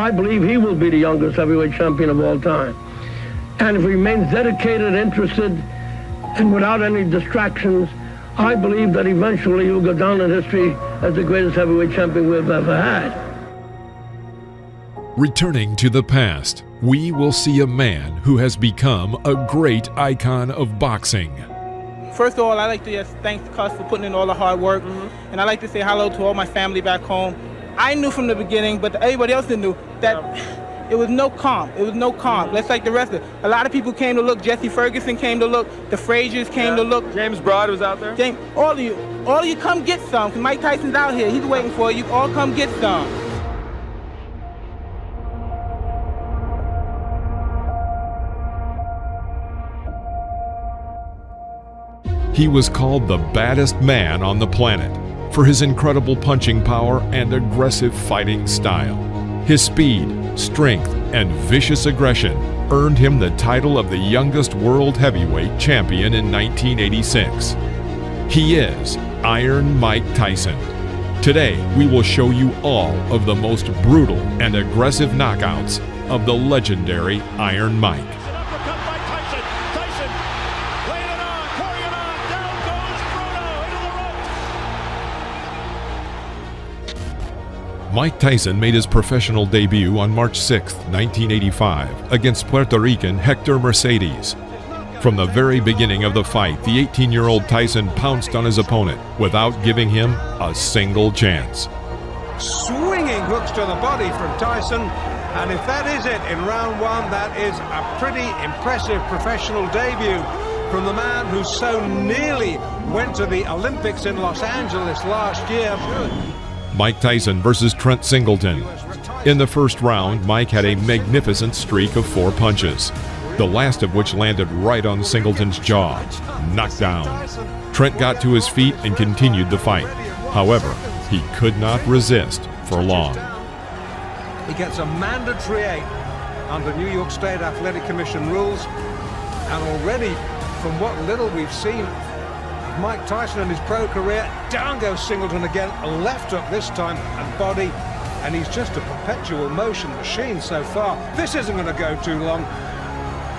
I believe he will be the youngest heavyweight champion of all time. And if he remains dedicated, interested, and without any distractions, I believe that eventually he will go down in history as the greatest heavyweight champion we've ever had. Returning to the past, we will see a man who has become a great icon of boxing. First of all, I'd like to just thank Cus for putting in all the hard work, and I'd like to say hello to all my family back home. I knew from the beginning, but everybody else didn't know, that it was no comp. It was no comp. That's like the rest of it. A lot of people came to look. Jesse Ferguson came to look. The Fraziers came to look. James Broad was out there. All of you come get some, because Mike Tyson's out here. He's waiting for you. All come get some. He was called the baddest man on the planet for his incredible punching power and aggressive fighting style. His speed, strength, and vicious aggression earned him the title of the youngest world heavyweight champion in 1986. He is Iron Mike Tyson. Today, we will show you all of the most brutal and aggressive knockouts of the legendary Iron Mike. Mike Tyson made his professional debut on March 6, 1985, against Puerto Rican Hector Mercedes. From the very beginning of the fight, the 18-year-old Tyson pounced on his opponent without giving him a single chance. Swinging hooks to the body from Tyson, and if that is it in round one, that is a pretty impressive professional debut from the man who so nearly went to the Olympics in Los Angeles last year. Mike Tyson versus Trent Singleton. In the first round, Mike had a magnificent streak of 4 punches, the last of which landed right on Singleton's jaw, knocked down. Trent got to his feet and continued the fight. However, he could not resist for long. He gets a mandatory 8 under New York State Athletic Commission rules, and already, from what little we've seen Mike Tyson in his pro career, down goes Singleton again, left hook this time, and body, and he's just a perpetual motion machine so far. This isn't going to go too long.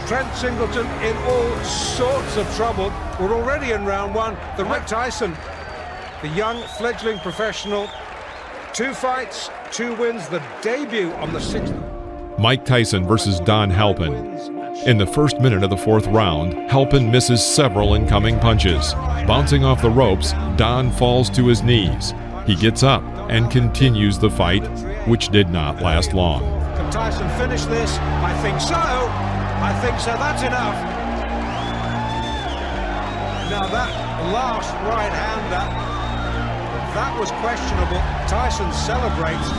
Trent Singleton in all sorts of trouble. We're already in round one. The Mike Tyson, the young fledgling professional, 2 fights, 2 wins, the debut on the 6th. Mike Tyson versus Don Halpin. In the first minute of the 4th round, Halpin misses several incoming punches. Bouncing off the ropes, Don falls to his knees. He gets up and continues the fight, which did not last long. Can Tyson finish this? I think so. I think so. That's enough. Now that last right hander, that was questionable. Tyson celebrates.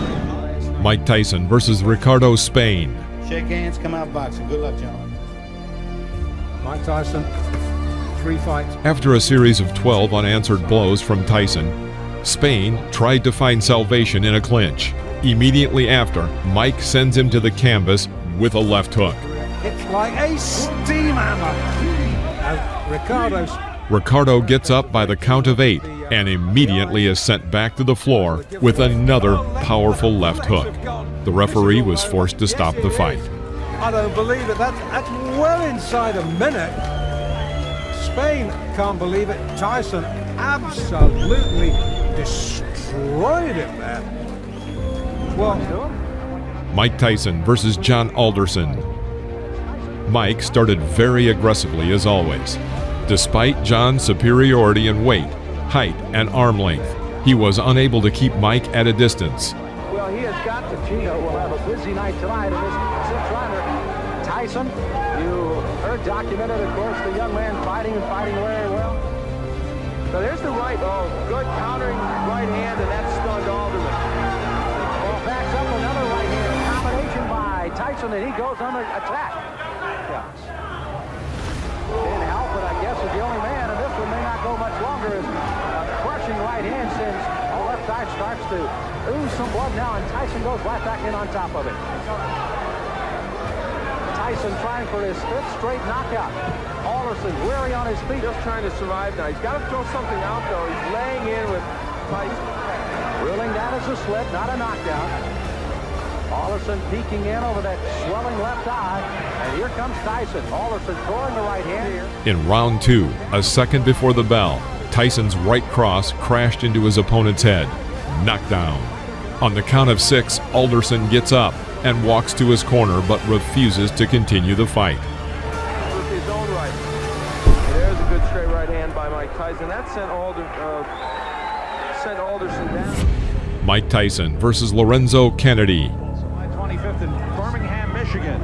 Mike Tyson versus Ricardo Spain. Shake hands, come out boxing. Good luck, gentlemen. Mike Tyson, 3 fights. After a series of 12 unanswered blows from Tyson, Spain tried to find salvation in a clinch. Immediately after, Mike sends him to the canvas with a left hook. It's like a steam hammer. Ricardo gets up by the count of 8 and immediately is sent back to the floor with another powerful left hook. The referee was forced to stop the fight. I don't believe it. That's well inside a minute. Spain can't believe it. Tyson absolutely destroyed him there. Well, Mike Tyson versus John Alderson. Mike started very aggressively as always. Despite John's superiority in weight, height, and arm length, he was unable to keep Mike at a distance. Well, he has got to. Chino will have a busy night tonight in this 6th rounder. Tyson, you heard documented, of course, the young man fighting very well. So there's the right, good countering right hand, and that stunned Alderman. Well, backs up another right hand combination by Tyson, and he goes under attack. Yes. Dan Halpin, I guess, is the only man, and this one may not go much longer as crushing right hand sends the left side starts to ooze some blood now, and Tyson goes right back in on top of it. Tyson trying for his 5th straight knockout. Alderson weary on his feet. Just trying to survive now. He's got to throw something out, though. He's laying in with Tyson. Ruling that as a slip, not a knockdown. Alderson peeking in over that swelling left eye. And here comes Tyson. Alderson throwing the right hand here. In round 2, a second before the bell, Tyson's right cross crashed into his opponent's head. Knocked down. On the count of 6, Alderson gets up and walks to his corner but refuses to continue the fight. With his own right. There's a good straight right hand by Mike Tyson. That sent Alderson down. Mike Tyson versus Lorenzo Kennedy. July 25th in Birmingham, Michigan,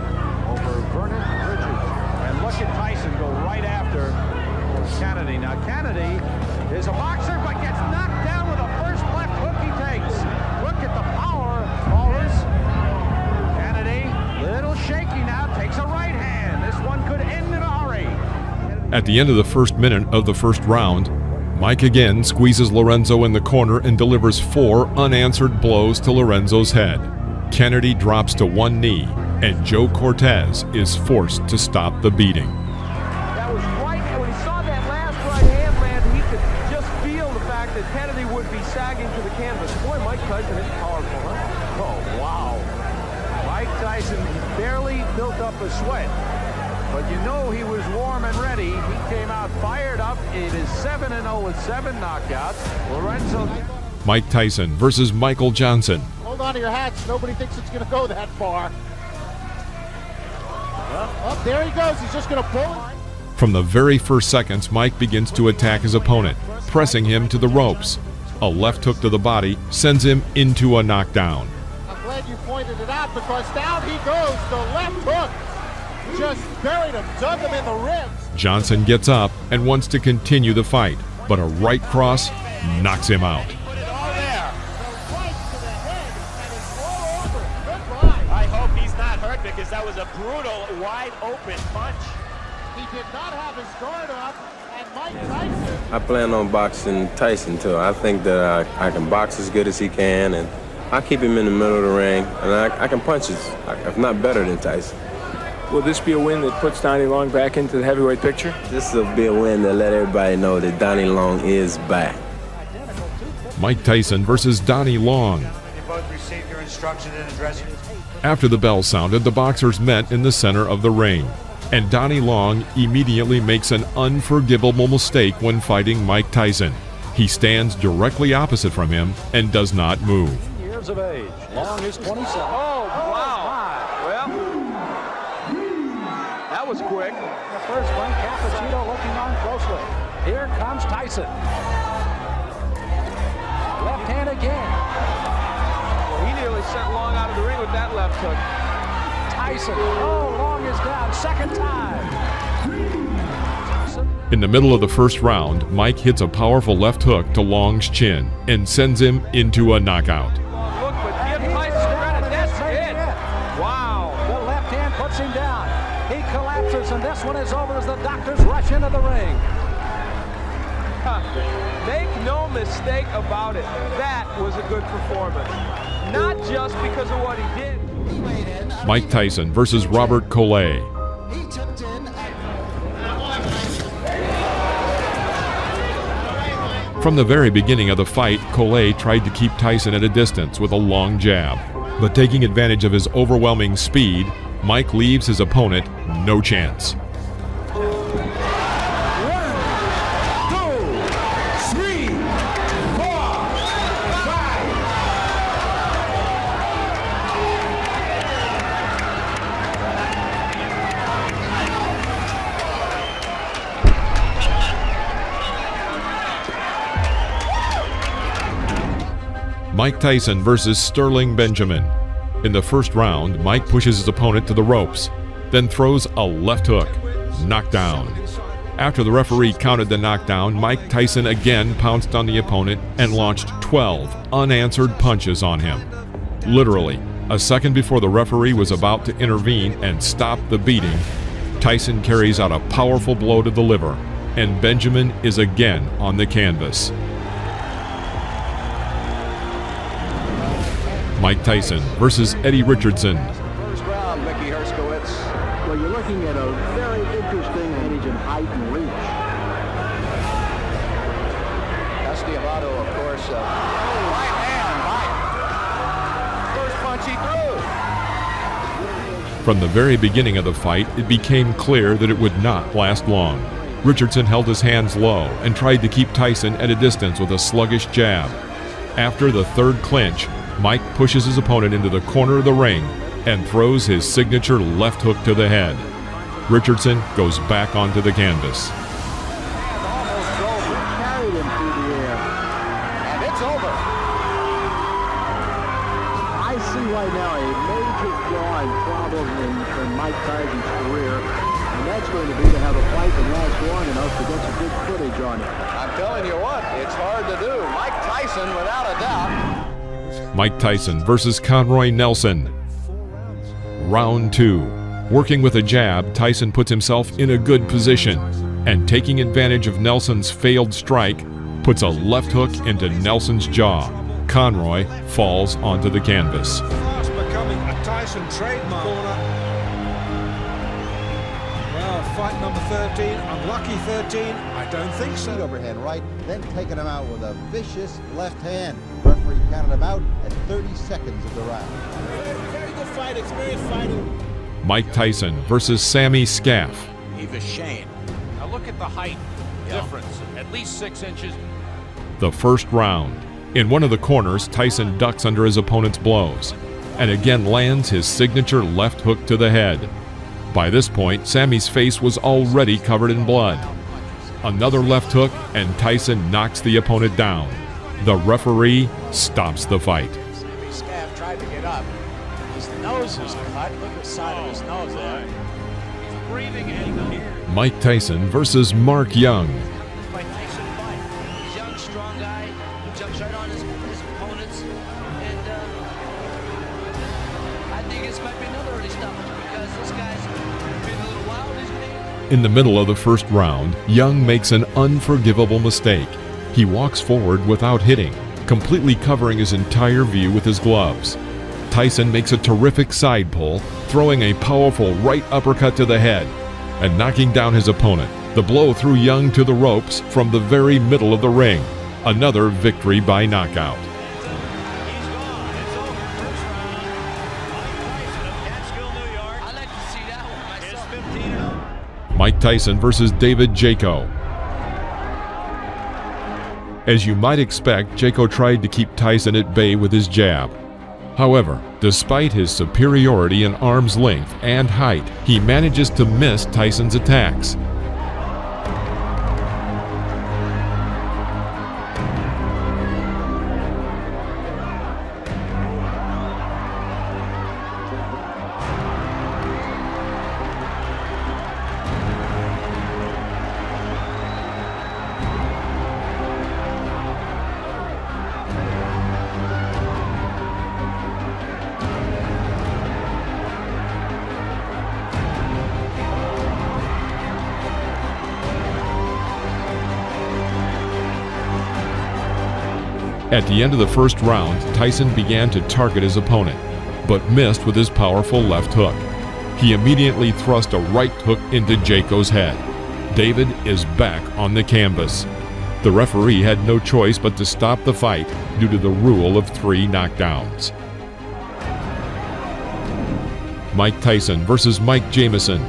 over Vernon Richards. And look at Tyson go right after Kennedy. Now Kennedy is a boxer, but gets knocked down with the first left hook he takes. Look at the power, ballers. Kennedy, little shaky now, takes a right hand. This one could end in a hurry. At the end of the first minute of the first round, Mike again squeezes Lorenzo in the corner and delivers 4 unanswered blows to Lorenzo's head. Kennedy drops to one knee, and Joe Cortez is forced to stop the beating. That was right. When he saw that last right hand land, he could just feel the fact that Kennedy would be sagging to the canvas. Boy, Mike Tyson is powerful, huh? Oh, wow. Mike Tyson barely built up a sweat. But you know he was warm and ready. He came out fired up. It is 7-0 with 7 knockouts. Lorenzo. Mike Tyson versus Michael Johnson. Hold on to your hats. Nobody thinks it's going to go that far. Oh, there he goes. He's just going to pull it. From the very first seconds, Mike begins to attack his opponent, pressing him to the ropes. A left hook to the body sends him into a knockdown. I'm glad you pointed it out because down he goes. The left hook just buried him, dug him in the ribs. Johnson gets up and wants to continue the fight, but a right cross knocks him out. Put it all there. The right to the head, and it's all over. Goodbye. I hope he's not hurt because that was a brutal, wide open punch. He did not have his guard up, and Mike Tyson. I plan on boxing Tyson too. I think that I can box as good as he can, and I keep him in the middle of the ring, and I can punch if not better than Tyson. Will this be a win that puts Donnie Long back into the heavyweight picture? This will be a win to let everybody know that Donnie Long is back. Mike Tyson versus Donnie Long. You both received your instructions in addressing. After the bell sounded, the boxers met in the center of the ring, and Donnie Long immediately makes an unforgivable mistake when fighting Mike Tyson. He stands directly opposite from him and does not move. Years of age. Long is 27. Oh, wow. Well, that was quick. The first one, Cappuccino looking on closely. Here comes Tyson. Left hand again. Well, he nearly sent Long out of the ring with that left hook. Tyson. Oh, Long is down. Second time. In the middle of the first round, Mike hits a powerful left hook to Long's chin and sends him into a knockout. Look, but give Tyson credit. That's it. Wow. The left hand puts him down. He collapses, and this one is over as the doctors rush into the ring. Make no mistake about it. That was a good performance. Not just because of what he did. Mike Tyson versus Robert Collet. From the very beginning of the fight, Collet tried to keep Tyson at a distance with a long jab. But taking advantage of his overwhelming speed, Mike leaves his opponent no chance. Mike Tyson versus Sterling Benjamin. In the first round, Mike pushes his opponent to the ropes, then throws a left hook, knockdown. After the referee counted the knockdown, Mike Tyson again pounced on the opponent and launched 12 unanswered punches on him. Literally, a second before the referee was about to intervene and stop the beating, Tyson carries out a powerful blow to the liver, and Benjamin is again on the canvas. Mike Tyson versus Eddie Richardson. First round, Mickey Herskowitz. Well, you're looking at a very interesting age and height and reach. Estiavato, of course. Right hand, Mike. First punch he threw. From the very beginning of the fight, it became clear that it would not last long. Richardson held his hands low and tried to keep Tyson at a distance with a sluggish jab. After the third clinch, Mike pushes his opponent into the corner of the ring and throws his signature left hook to the head. Richardson goes back onto the canvas. Carried him through the air. And it's over. I see right now a major flaw and problem in Mike Tyson's career, and that's going to be to have a fight that lasts long enough to get some good footage on it. I'm telling you what, it's hard to do. Mike Tyson, without a doubt. Mike Tyson versus Conroy Nelson. Round 2. Working with a jab, Tyson puts himself in a good position, and taking advantage of Nelson's failed strike, puts a left hook into Nelson's jaw. Conroy falls onto the canvas. Fast becoming a Tyson trademark. Well, fight number 13, unlucky 13, I don't think so. Overhand right, then taking him out with a vicious left hand. Referee counted him out at 30 seconds of the round. Very good fight, experienced fighter. Mike Tyson versus Sammy Scaff. Eva Shane. Now look at the height difference, at least 6 inches. The first round. In one of the corners, Tyson ducks under his opponent's blows and again lands his signature left hook to the head. By this point, Sammy's face was already covered in blood. Another left hook, and Tyson knocks the opponent down. The referee stops the fight. Sammy Scaff tried to get up. His nose is cut. Look at the side of his nose there. He's breathing in. Mike Tyson versus Mark Young. Mike Tyson fight. He's a young, strong guy who jumps right on his opponents. And I think this might be another early stoppage because this guy's been a little wild. He's been... In the middle of the first round, Young makes an unforgivable mistake. He walks forward without hitting, completely covering his entire view with his gloves. Tyson makes a terrific side pull, throwing a powerful right uppercut to the head and knocking down his opponent. The blow threw Young to the ropes from the very middle of the ring. Another victory by knockout. Mike Tyson versus David Jaco. As you might expect, Jaco tried to keep Tyson at bay with his jab. However, despite his superiority in arm's length and height, he manages to miss Tyson's attacks. At the end of the first round, Tyson began to target his opponent, but missed with his powerful left hook. He immediately thrust a right hook into Jaco's head. David is back on the canvas. The referee had no choice but to stop the fight due to the rule of 3 knockdowns. Mike Tyson versus Mike Jamison.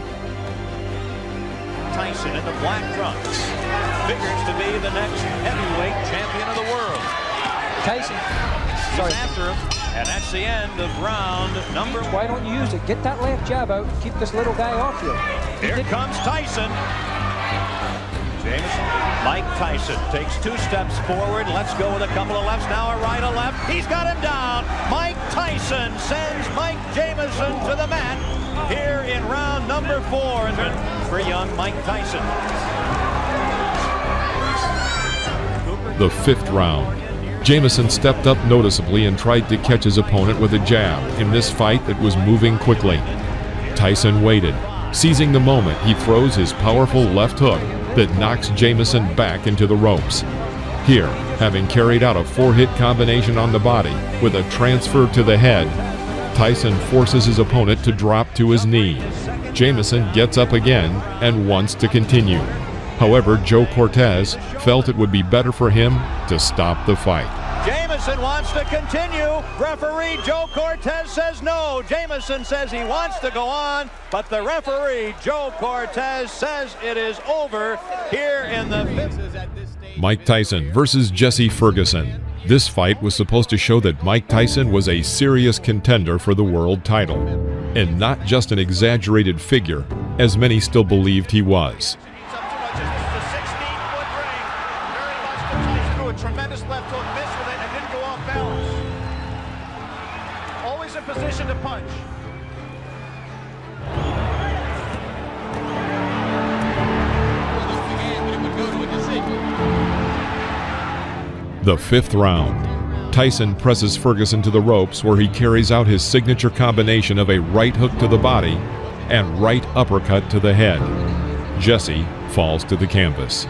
Tyson in the black trunks figures to be the next heavyweight champion of the world. Tyson, sorry, after him, and that's the end of round number 1. Why don't you use it? Get that left jab out. Keep this little guy off you. Here comes Tyson. Jamison. Mike Tyson takes 2 steps forward. Let's go with a couple of lefts. Now a right, a left. He's got him down. Mike Tyson sends Mike Jamison to the mat here in round number 4 for young Mike Tyson. The 5th round. Jamison stepped up noticeably and tried to catch his opponent with a jab in this fight that was moving quickly. Tyson waited. Seizing the moment, he throws his powerful left hook that knocks Jamison back into the ropes. Here, having carried out a 4-hit combination on the body with a transfer to the head, Tyson forces his opponent to drop to his knee. Jamison gets up again and wants to continue. However, Joe Cortez felt it would be better for him to stop the fight. Jamieson wants to continue. Referee Joe Cortez says no. Jamieson says he wants to go on, but the referee Joe Cortez says it is over here in the fifth. Mike Tyson versus Jesse Ferguson. This fight was supposed to show that Mike Tyson was a serious contender for the world title, and not just an exaggerated figure, as many still believed he was. Tremendous left hook, missed with it, and didn't go off balance. Always in position to punch. The fifth round. Tyson presses Ferguson to the ropes, where he carries out his signature combination of a right hook to the body and right uppercut to the head. Jesse falls to the canvas.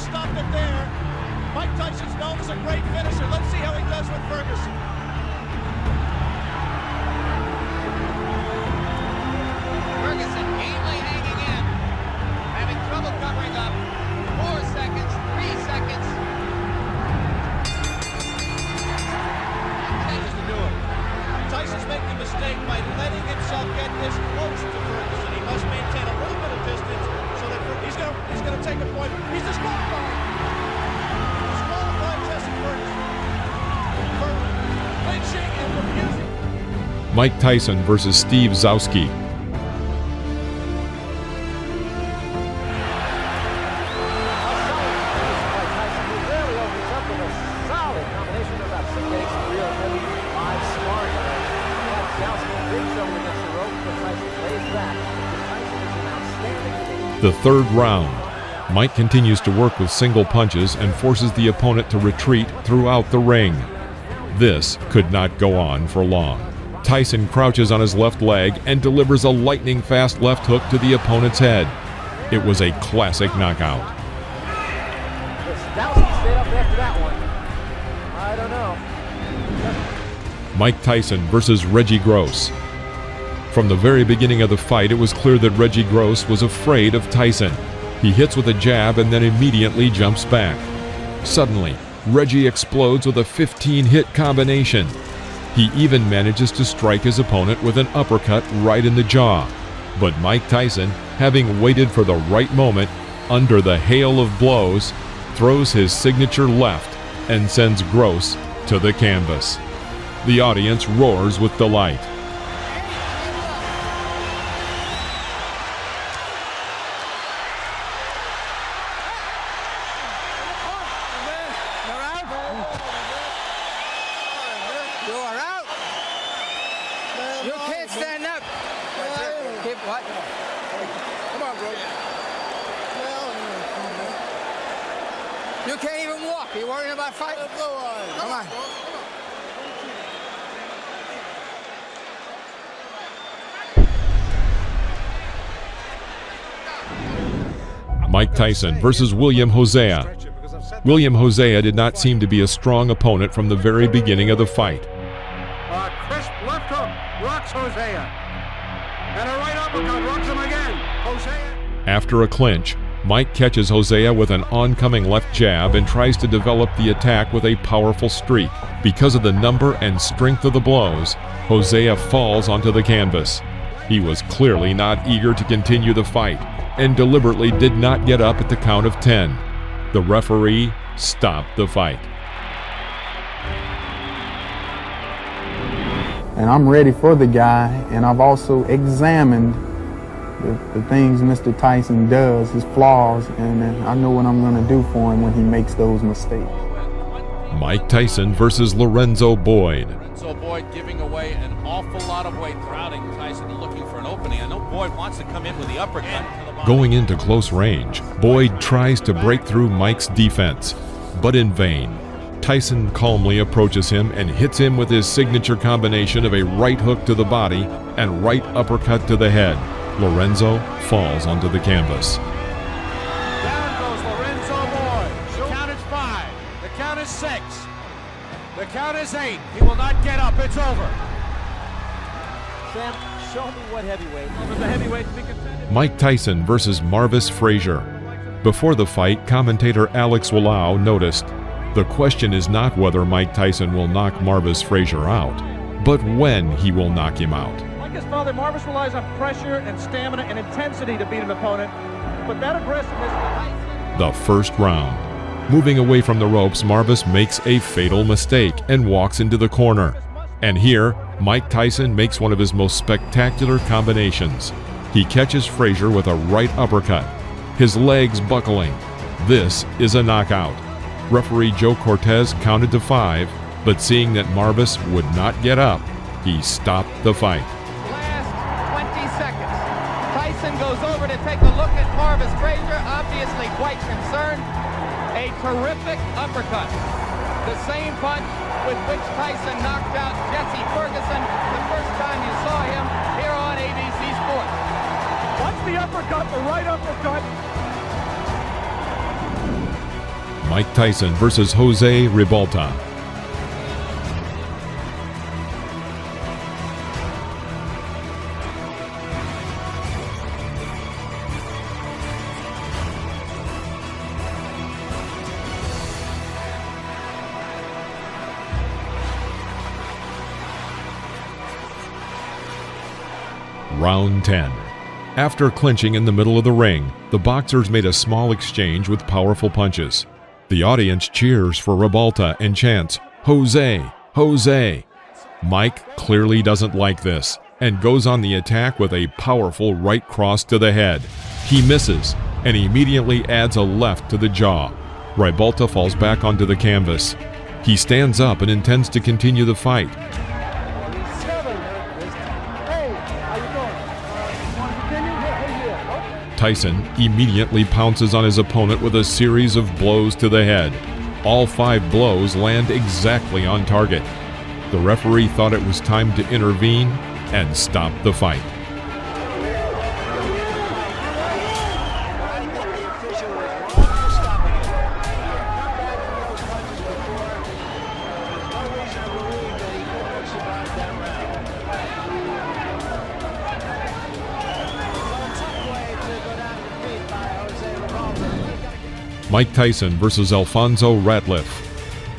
Stopped it there. Mike Tyson's known as a great finisher. Let's see how he does with Ferguson. Ferguson gamely hanging in, having trouble covering up. 4 seconds, 3 seconds. Changes to do it. Tyson's making a mistake by letting himself get this close to Ferguson. He must maintain a little bit of distance so that he's going to take a point. He's disqualified. Disqualified Jesse Ferguson for clinching and refusing. Mike Tyson versus Steve Zowski. The third round. Mike continues to work with single punches and forces the opponent to retreat throughout the ring. This could not go on for long. Tyson crouches on his left leg and delivers a lightning-fast left hook to the opponent's head. It was a classic knockout. Dowski stayed up after that one. I don't know. Mike Tyson versus Reggie Gross. From the very beginning of the fight, it was clear that Reggie Gross was afraid of Tyson. He hits with a jab and then immediately jumps back. Suddenly, Reggie explodes with a 15-hit combination. He even manages to strike his opponent with an uppercut right in the jaw. But Mike Tyson, having waited for the right moment, under the hail of blows, throws his signature left and sends Gross to the canvas. The audience roars with delight. You are out. You can't stand up. Keep what? Come on, bro. You can't even walk. You worrying about fighting? Come on. Mike Tyson versus William Hosea. William Hosea did not seem to be a strong opponent from the very beginning of the fight. Crisp left hook rocks Hosea. And a right uppercut rocks him again. Hosea. After a clinch, Mike catches Hosea with an oncoming left jab and tries to develop the attack with a powerful streak. Because of the number and strength of the blows, Hosea falls onto the canvas. He was clearly not eager to continue the fight and deliberately did not get up at the count of 10. The referee stopped the fight. And I'm ready for the guy, and I've also examined the things Mr. Tyson does, his flaws, and I know what I'm going to do for him when he makes those mistakes. Mike Tyson versus Lorenzo Boyd. Lorenzo Boyd giving away an awful lot of weight, crowding Tyson looking for an opening. I know Boyd wants to come in with the uppercut. Going into close range, Boyd tries to break through Mike's defense, but in vain. Tyson calmly approaches him and hits him with his signature combination of a right hook to the body and right uppercut to the head. Lorenzo falls onto the canvas. Down goes Lorenzo Boyd. count is 8. He will not get up. It's over. Sam, show me what heavyweight. The heavyweight to be contended. Mike Tyson versus Marvis Frazier. Before the fight, commentator Alex Wallau noticed, "The question is not whether Mike Tyson will knock Marvis Frazier out, but when he will knock him out." Like his father, Marvis relies on pressure and stamina and intensity to beat an opponent, but that aggressiveness... The first round. Moving away from the ropes, Marvis makes a fatal mistake and walks into the corner. And here, Mike Tyson makes one of his most spectacular combinations. He catches Frazier with a right uppercut, his legs buckling. This is a knockout. Referee Joe Cortez counted to 5, but seeing that Marvis would not get up, he stopped the fight. Last 20 seconds. Tyson goes over to take a look at Marvis Frazier, obviously quite concerned. A terrific uppercut. The same punch with which Tyson knocked out Jesse Ferguson the first time you saw him here on ABC Sports. Watch the uppercut, the right uppercut. Mike Tyson versus Jose Ribalta. Round 10. After clinching in the middle of the ring, the boxers made a small exchange with powerful punches. The audience cheers for Ribalta and chants, "Jose, Jose." Mike clearly doesn't like this and goes on the attack with a powerful right cross to the head. He misses and immediately adds a left to the jaw. Ribalta falls back onto the canvas. He stands up and intends to continue the fight. Tyson immediately pounces on his opponent with a series of blows to the head. All 5 blows land exactly on target. The referee thought it was time to intervene and stop the fight. Mike Tyson versus Alfonso Ratliff.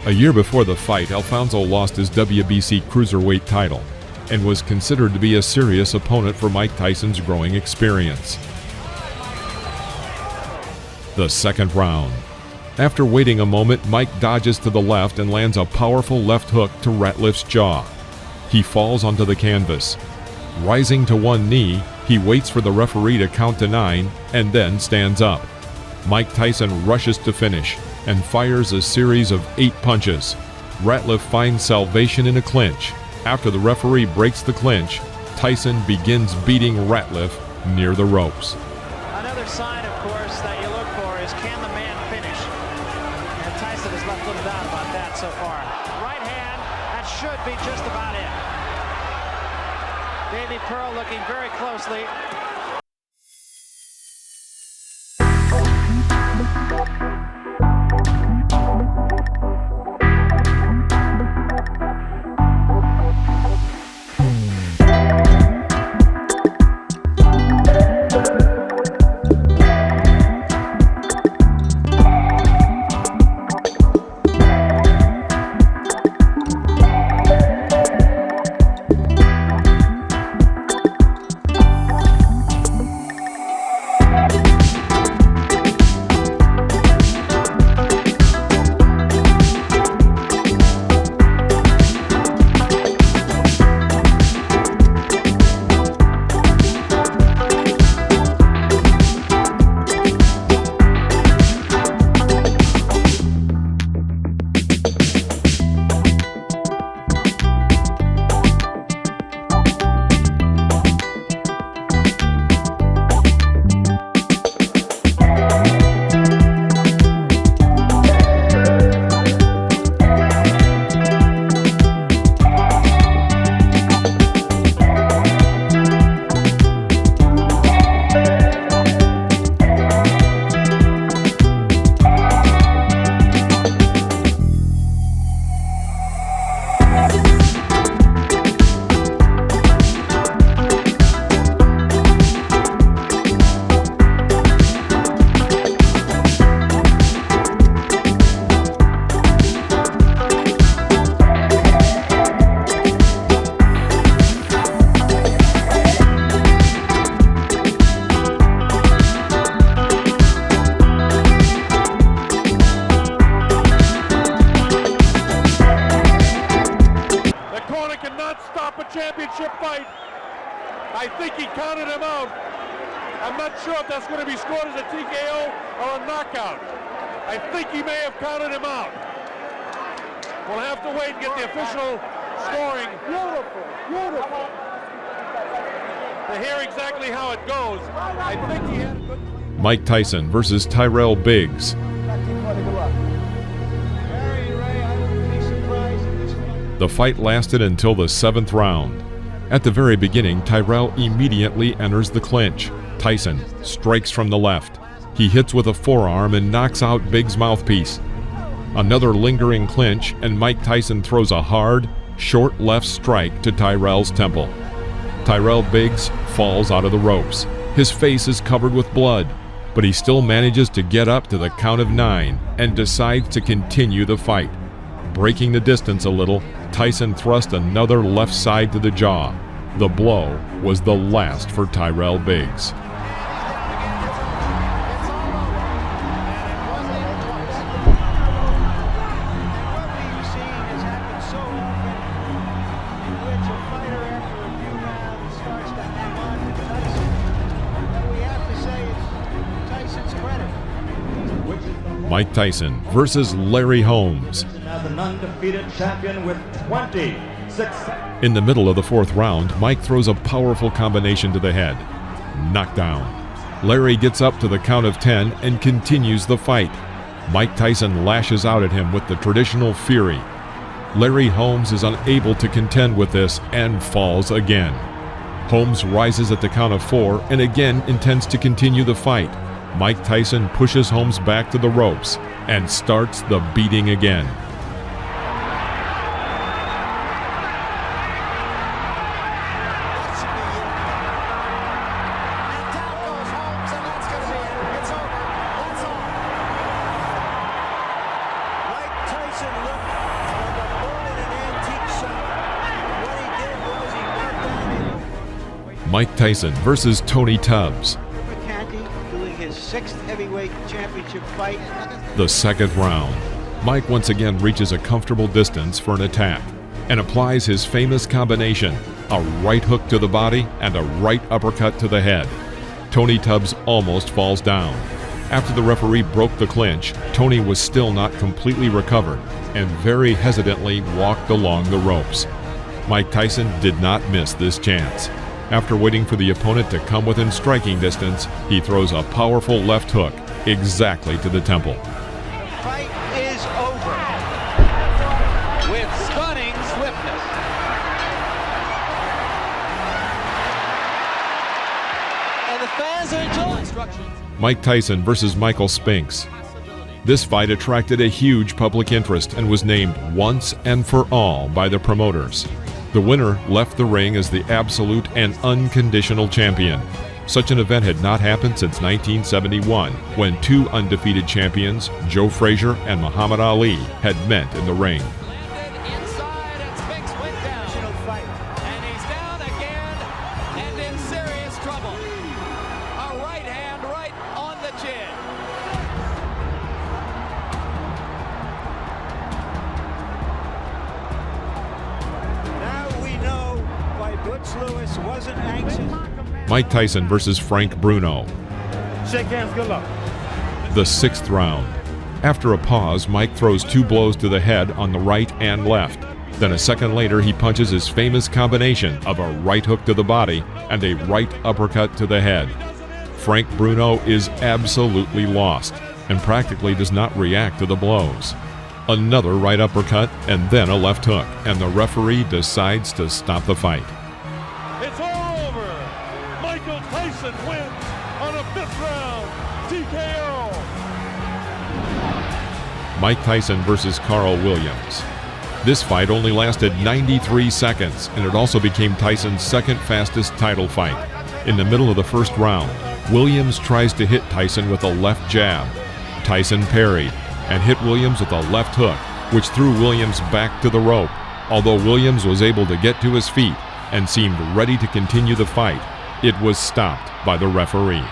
A year before the fight, Alfonso lost his WBC cruiserweight title and was considered to be a serious opponent for Mike Tyson's growing experience. The second round. After waiting a moment, Mike dodges to the left and lands a powerful left hook to Ratliff's jaw. He falls onto the canvas. Rising to one knee, he waits for the referee to count to 9 and then stands up. Mike Tyson rushes to finish and fires a series of 8 punches. Ratliff finds salvation in a clinch. After the referee breaks the clinch, Tyson begins beating Ratliff near the ropes. Another sign, of course, that you look for is, can the man finish? And Tyson has left little doubt about that so far. Right hand, that should be just about it. Davey Pearl looking very closely. sure if that's going to be scored as a TKO or a knockout. I think he may have counted him out. We'll have to wait and get the official scoring. Beautiful. To hear exactly how it goes. I think he had a good... Mike Tyson versus Tyrell Biggs. The fight lasted until the 7th round. At the very beginning, Tyrell immediately enters the clinch. Tyson strikes from the left. He hits with a forearm and knocks out Biggs' mouthpiece. Another lingering clinch, and Mike Tyson throws a hard, short left strike to Tyrell's temple. Tyrell Biggs falls out of the ropes. His face is covered with blood, but he still manages to get up to the count of 9 and decides to continue the fight. Breaking the distance a little, Tyson thrust another left side to the jaw. The blow was the last for Tyrell Biggs. Mike Tyson versus Larry Holmes. An undefeated champion with 26. In the middle of the 4th round, Mike throws a powerful combination to the head. Knockdown. Larry gets up to the count of 10 and continues the fight. Mike Tyson lashes out at him with the traditional fury. Larry Holmes is unable to contend with this and falls again. Holmes rises at the count of 4 and again intends to continue the fight. Mike Tyson pushes Holmes back to the ropes and starts the beating again. Mike Tyson versus Tony Tubbs. Doing his 6th heavyweight championship fight. The 2nd round. Mike once again reaches a comfortable distance for an attack and applies his famous combination, a right hook to the body and a right uppercut to the head. Tony Tubbs almost falls down. After the referee broke the clinch, Tony was still not completely recovered and very hesitantly walked along the ropes. Mike Tyson did not miss this chance. After waiting for the opponent to come within striking distance, he throws a powerful left hook exactly to the temple. Fight is over with stunning swiftness. And the fans are enjoying. Mike Tyson versus Michael Spinks. This fight attracted a huge public interest and was named once and for all by the promoters. The winner left the ring as the absolute and unconditional champion. Such an event had not happened since 1971, when 2 undefeated champions, Joe Frazier and Muhammad Ali, had met in the ring. Mike Tyson versus Frank Bruno. Shake hands, good luck. The 6th round. After a pause, Mike throws 2 blows to the head on the right and left. Then a second later, he punches his famous combination of a right hook to the body and a right uppercut to the head. Frank Bruno is absolutely lost and practically does not react to the blows. Another right uppercut and then a left hook, and the referee decides to stop the fight. It's all over. Michael Tyson wins on a 5th round TKO. Mike Tyson versus Carl Williams. This fight only lasted 93 seconds, and it also became Tyson's 2nd fastest title fight. In the middle of the 1st round, Williams tries to hit Tyson with a left jab. Tyson parried and hit Williams with a left hook, which threw Williams back to the rope. Although Williams was able to get to his feet and seemed ready to continue the fight, it was stopped by the referee.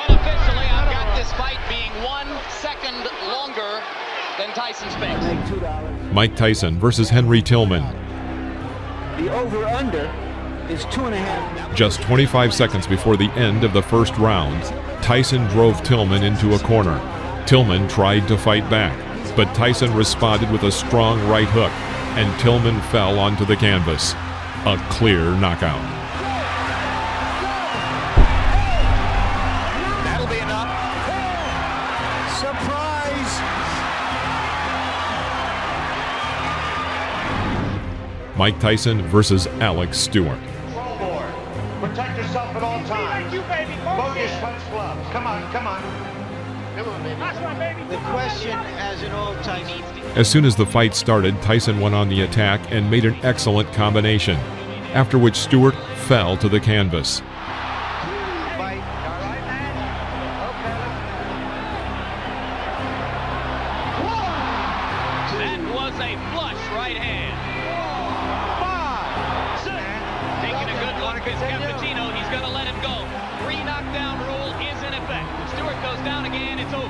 Unofficially, I've got this Tyson's face. Mike Tyson versus Henry Tillman. The over-under is 2.5. Just 25 seconds before the end of the first round, Tyson drove Tillman into a corner. Tillman tried to fight back, but Tyson responded with a strong right hook, and Tillman fell onto the canvas. A clear knockout. That'll be enough. Surprise! Mike Tyson versus Alex Stewart. Protect yourself at all times. Focus, punch gloves. Come on, come on. Come on, baby. The question, as in all Tyson. As soon as the fight started, Tyson went on the attack and made an excellent combination, after which Stewart fell to the canvas. That was a flush right hand. 5, 6. Taking a good look at Cappuccino. He's going to let him go. 3 knockdown rule is in effect. Stewart goes down again. It's over.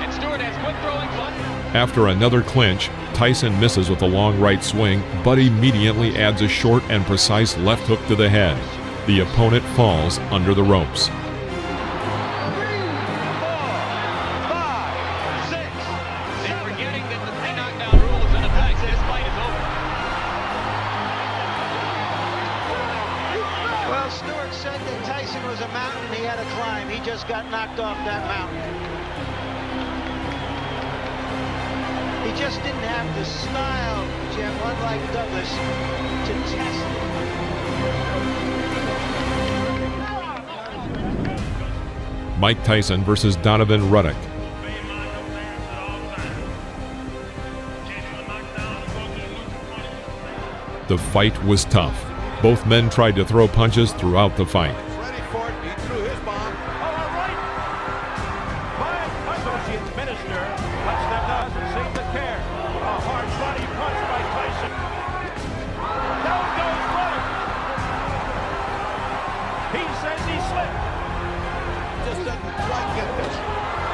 And Stewart has quick throwing foot. After another clinch, Tyson misses with a long right swing, but immediately adds a short and precise left hook to the head. The opponent falls under the ropes. 3, 4, 5, 6. And forgetting that the 3 knockdown rule is in effect, this fight is over. Well, Stewart said that Tyson was a mountain he had to climb. He just got knocked off that mountain. He just didn't have the style, Jim, unlike Douglas, to test it. Mike Tyson versus Donovan Ruddock. The fight was tough. Both men tried to throw punches throughout the fight. Ready for it. He threw his bomb. All right. My associate minister lets them know and seem to care. A hard body punch by Tyson. Down goes Ruddock. He says he slipped. Just doesn't quite get this.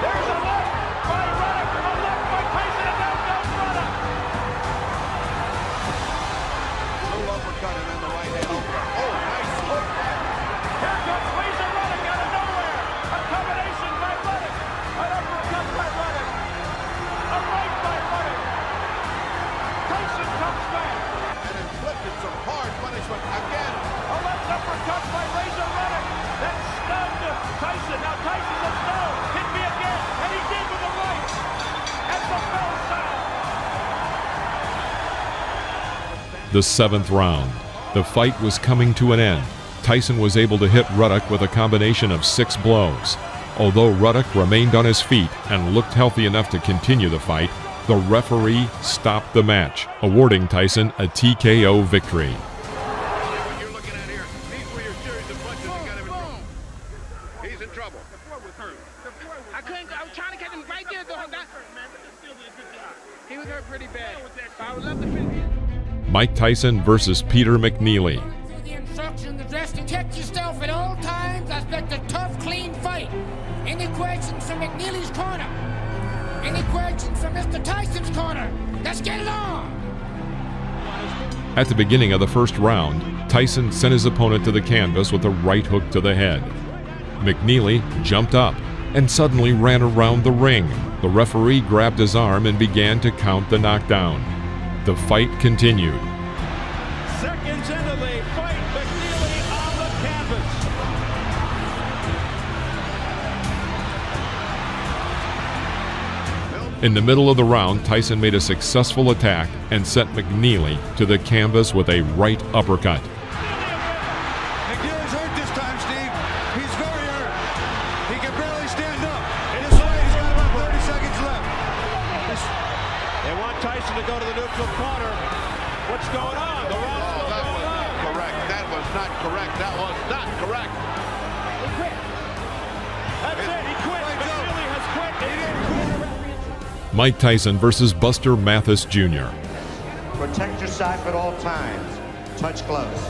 There's a left by Ruddock. A left by Tyson, and down goes Ruddock. Little uppercut and then the right hand. Oh, nice hook. Here comes Razor Ruddock out of nowhere. A combination by Ruddock. An uppercut by Ruddock. A right by Ruddock. Tyson comes back. And inflicted some hard punishment again. A left uppercut by Razor Ruddock. That stunned Tyson. Now Tyson says no. Hit me again. And he did with the right. At the bell sound. The 7th round. The fight was coming to an end. Tyson was able to hit Ruddock with a combination of 6 blows. Although Ruddock remained on his feet and looked healthy enough to continue the fight, the referee stopped the match, awarding Tyson a TKO victory. He's in trouble. I was trying to catch him right there, though. He was hurt pretty bad. I would love to finish. Mike Tyson versus Peter McNeely. The instructions addressed: protect yourself at all times. I expect a tough, clean fight. Any questions from McNeely's corner? Any questions from Mr. Tyson's corner? Let's get it on. At the beginning of the first round, Tyson sent his opponent to the canvas with a right hook to the head. McNeely jumped up and suddenly ran around the ring. The referee grabbed his arm and began to count the knockdown. The fight continued. Seconds into the fight, McNeely on the canvas. In the middle of the round, Tyson made a successful attack and sent McNeely to the canvas with a right uppercut. McNeely's hurt this time, Steve. He's very hurt. He can barely stand up. This fight has got about 30 seconds left. They want Tyson to go to the neutral corner. What's going on? The round's still going on. Correct. That was not correct. That was not correct. He quit. That's it. He quit. McNeely has quit. He didn't quit. Mike Tyson versus Buster Mathis Jr. Protect yourself at all times. Touch gloves.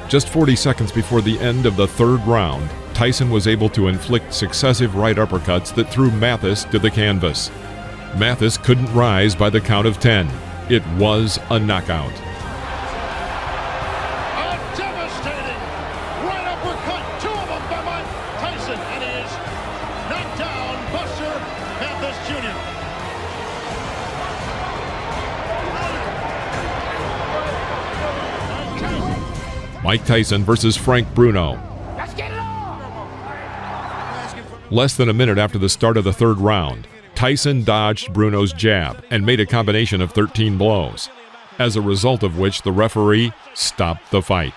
Just 40 seconds before the end of the 3rd round, Tyson was able to inflict successive right uppercuts that threw Mathis to the canvas. Mathis couldn't rise by the count of 10. It was a knockout. A devastating right uppercut, two of them by Mike Tyson, and he is knocked down Buster Mathis Jr. Mike Tyson versus Frank Bruno. Less than a minute after the start of the third round, Tyson dodged Bruno's jab and made a combination of 13 blows, as a result of which the referee stopped the fight.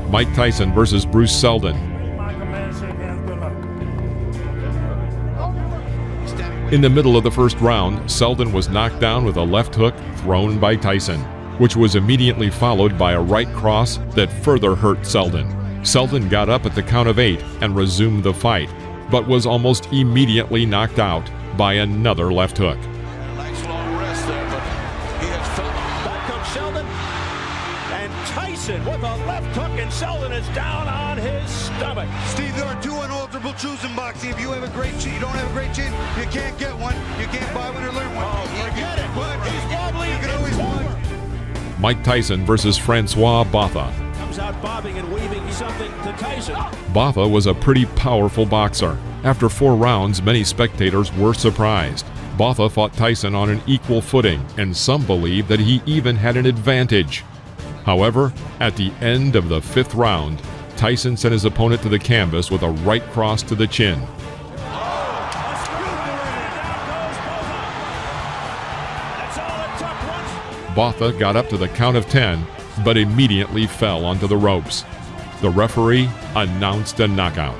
Mike Tyson versus Bruce Seldon. In the middle of the first round, Seldon was knocked down with a left hook thrown by Tyson, which was immediately followed by a right cross that further hurt Seldon. Seldon got up at the count of 8 and resumed the fight, but was almost immediately knocked out by another left hook. Nice long rest there, but he has felt. Back comes Seldon, and Tyson with a left hook, and Seldon is down on his stomach. Steve, there are two unalterable truths in boxing. If you have a great chin, you don't have a great chin, you can't get one. You can't buy one or learn one. Oh, forget it. But He's wobbly. You can always win. Mike Tyson versus Francois Botha. Comes out bobbing and weaving something to Tyson. Botha was a pretty powerful boxer. After 4 rounds, many spectators were surprised. Botha fought Tyson on an equal footing, and some believe that he even had an advantage. However, at the end of the 5th round, Tyson sent his opponent to the canvas with a right cross to the chin. Botha got up to the count of 10, but immediately fell onto the ropes. The referee announced a knockout.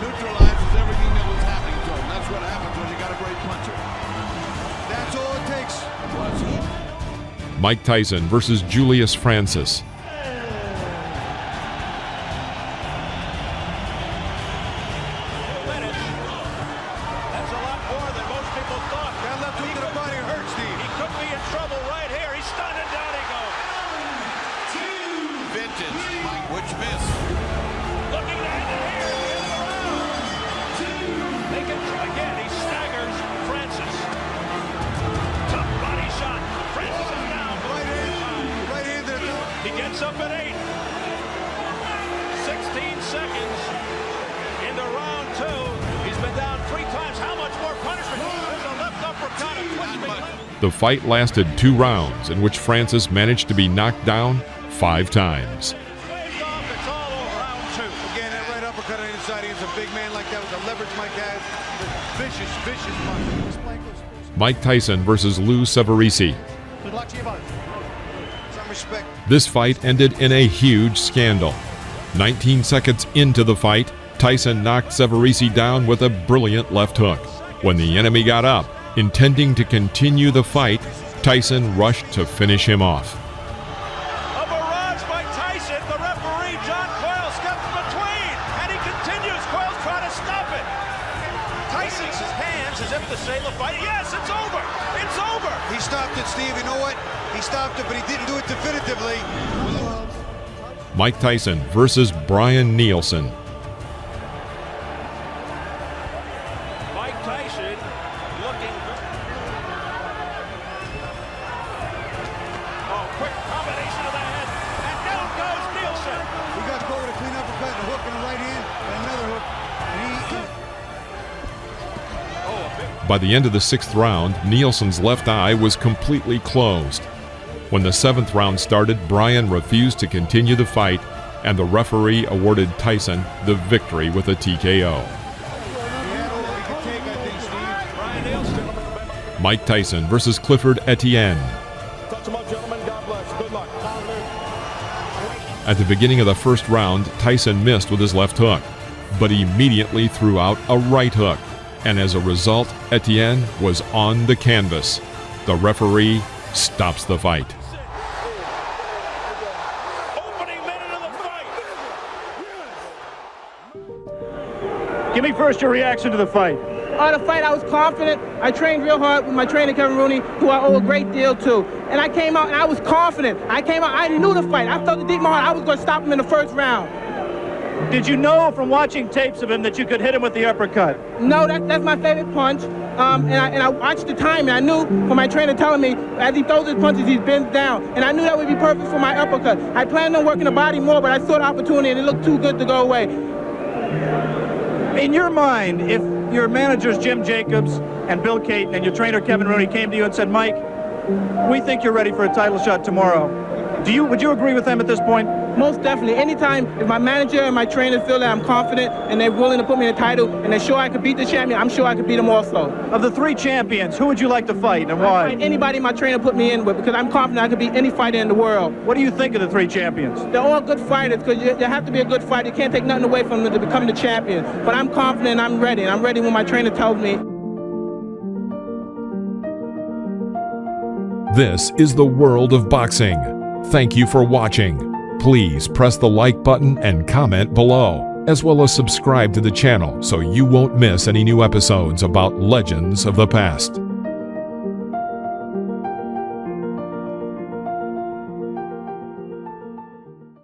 Neutralizes everything that was happening to him. That's what happens when you got a great puncher. That's all it takes. Mike Tyson versus Julius Francis. Up at 8. 16 seconds into round 2. He's been down 3 times. How much more punishment? There's a left uppercut. The fight lasted 2 rounds, in which Francis managed to be knocked down 5 times. It's all over round 2. Again, that right uppercut on the inside against a big man like that was a leverage Mike has. Vicious punch. Mike Tyson versus Lou Severisi. Good luck to you both. Respect. This fight ended in a huge scandal. 19 seconds into the fight, Tyson knocked Severisi down with a brilliant left hook. When the enemy got up, intending to continue the fight, Tyson rushed to finish him off. A barrage by Tyson. The referee, John Coyle, steps between, and he continues. Coyle's trying to stop it. Tyson's hands as if to say the fight. Yes, it's over. It's over. He stopped it, Steve. You know what? He stopped it, but he didn't do it definitively. Mike Tyson versus Brian Nielsen. Mike Tyson looking. Oh, quick combination of the head. And down goes Nielsen. He got to go with a clean uppercut, a hook in the right hand, and another hook. By the end of the 6th round, Nielsen's left eye was completely closed. When the 7th round started, Brian refused to continue the fight, and the referee awarded Tyson the victory with a TKO. Mike Tyson versus Clifford Etienne. At the beginning of the 1st round, Tyson missed with his left hook. but immediately threw out a right hook, and as a result, Etienne was on the canvas. The referee stops the fight. Give me first your reaction to the fight. The fight, I was confident. I trained real hard with my trainer, Kevin Rooney, who I owe a great deal to. And I came out and I was confident. I knew the fight. I felt it deep in my heart. I was going to stop him in the first round. Did you know from watching tapes of him that you could hit him with the uppercut? No, that's my favorite punch. And I watched the time, and I knew from my trainer telling me, as he throws his punches, he bends down. And I knew that would be perfect for my uppercut. I planned on working the body more, but I saw the opportunity, and it looked too good to go away. In your mind, if your managers Jim Jacobs and Bill Caton and your trainer Kevin Rooney came to you and said, Mike, we think you're ready for a title shot tomorrow, would you agree with them at this point? Most definitely. Anytime if my manager and my trainer feel that I'm confident and they're willing to put me in a title and they're sure I could beat the champion, I'm sure I could beat them also. Of the three champions, who would you like to fight and why? I'd fight anybody my trainer put me in with because I'm confident I could beat any fighter in the world. What do you think of the three champions? They're all good fighters because you have to be a good fighter. You can't take nothing away from them to become the champion. But I'm confident and I'm ready. And I'm ready when my trainer tells me. This is the world of boxing. Thank you for watching. Please press the like button and comment below, as well as subscribe to the channel so you won't miss any new episodes about legends of the past.